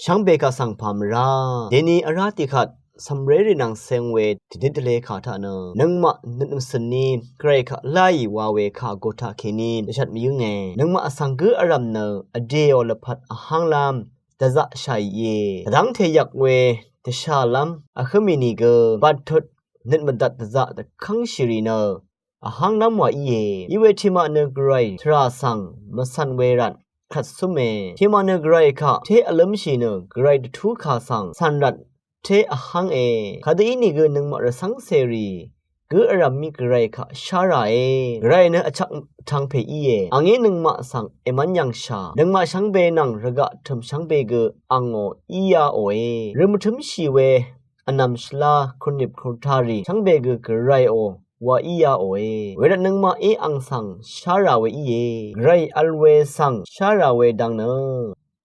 ช่างเบกาสังพามราเดนีอาราติขัดสำเร็จนังเซงเวดินทะเลขาทะเนนังมะนึกสนีใครขะไล่วาเวขาโกทาเคนีชัดมีอยู่ไงนังมะสังกืออารมเนอเดอลพัดอหังลามตะจะชัยเยดังเทยักเวตชาลัมอะขมินีเกบัดทุดนึกมดัดตะจะตะคังชิรีเนอหังน้ำว่าอีเวทิมาเนกไรทราสังมสันเวรัตขัดสุเมทิมาเนกไรค่ะเทอลัมชีเนกไรทุขาสังสันรัตเทอหังคดีนี้ก็นึงมาระสังเสรีก็อารามิกไรค่ะชาราไรเนอชักทางเพย์อังเงนึงมาสังมันยังชานึงมาช่างเบนังระกะทำช่างเบกอังโออียาโอเริ่มทำชีเวอันนำสลาคนนิบคนทารีช่างเบกกไรโอว่าอียาโอเวลานึงมาอังสังชาราเวไรอัลเวสังชาราเวดังเน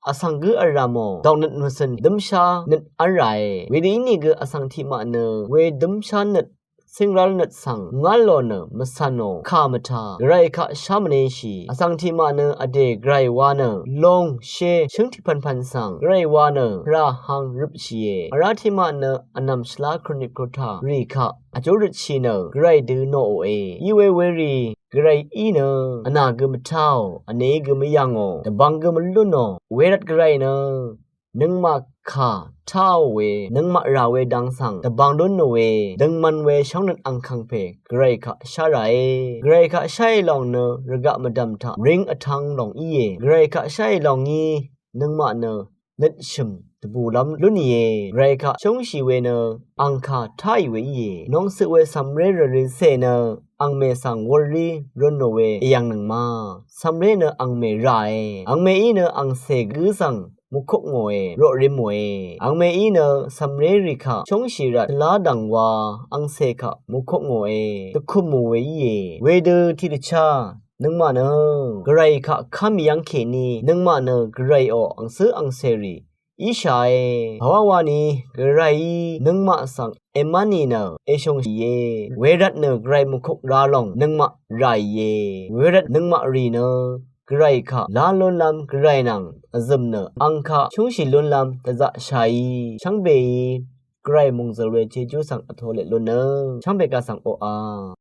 อสังกืออารามอดองนัดนุสันดัมชานัดอะไรเวดีนี่ก็อสังที่มาเนเวดัมชานัดสิงรัลนัดสังงาลโลเนมสันโนข้ามทาไกรข้าชามเนชีอสังที่มาเนอเดไกรวานลงเชชิงที่พันสังไกรวานพระหังรุปชีอาราที่มาเนอนัมสลาครนิโกทารีข้าอจูริชีเนไกรดูโนอีเวเวรีไกรอีเนอนาเกมท้าวอเนกมยังโอตบังเกมลุนโนเวรัดไกรเนนึงมาข้าท้าวเวนึงมาราเวดังสังตบังลุนโนเวดึงมันเวช่องนัดอังคังเพไกรข้าชาไรไกรข้าใช่ลองเนระกะมาดำทาริงอทังลองไกรข้าใช่ลองงี้นึงมาเนนัดชิมตบูลำลุนีไรข้าชงชีเวเนอังคาท้ายเวน้องสึเวสัมเรรริเซเนอังเมสังวอรีรุนโนเวยังนังมาสัมเรเนอังเมไรอังเมอีเนอังเซกือสังมุขงวยโรริมวยอังเมอีเนสัมเรริคะชงชีรัตลาดังวาอังเซคะมุขงวยตะคุมเวเวเดทิดชานึงมาเนกไรคะคามียังเคนีนึงมาเนกไรโออังเซอังเซรีอีชายภาวานีกไรนึงมาสังมันนีเนชงชีเวรัตเนกไรมุขราลองนึงมาไรเวรัตนึงมารีเนไกรค่ะลาลุนลำไกรนังอซึมเนอังค่ะชงชิลุนลำตะจะชัยช่างเบไกรมงเจเรเจจูสังอโทเลลุนเนช่างเบกาสังโออา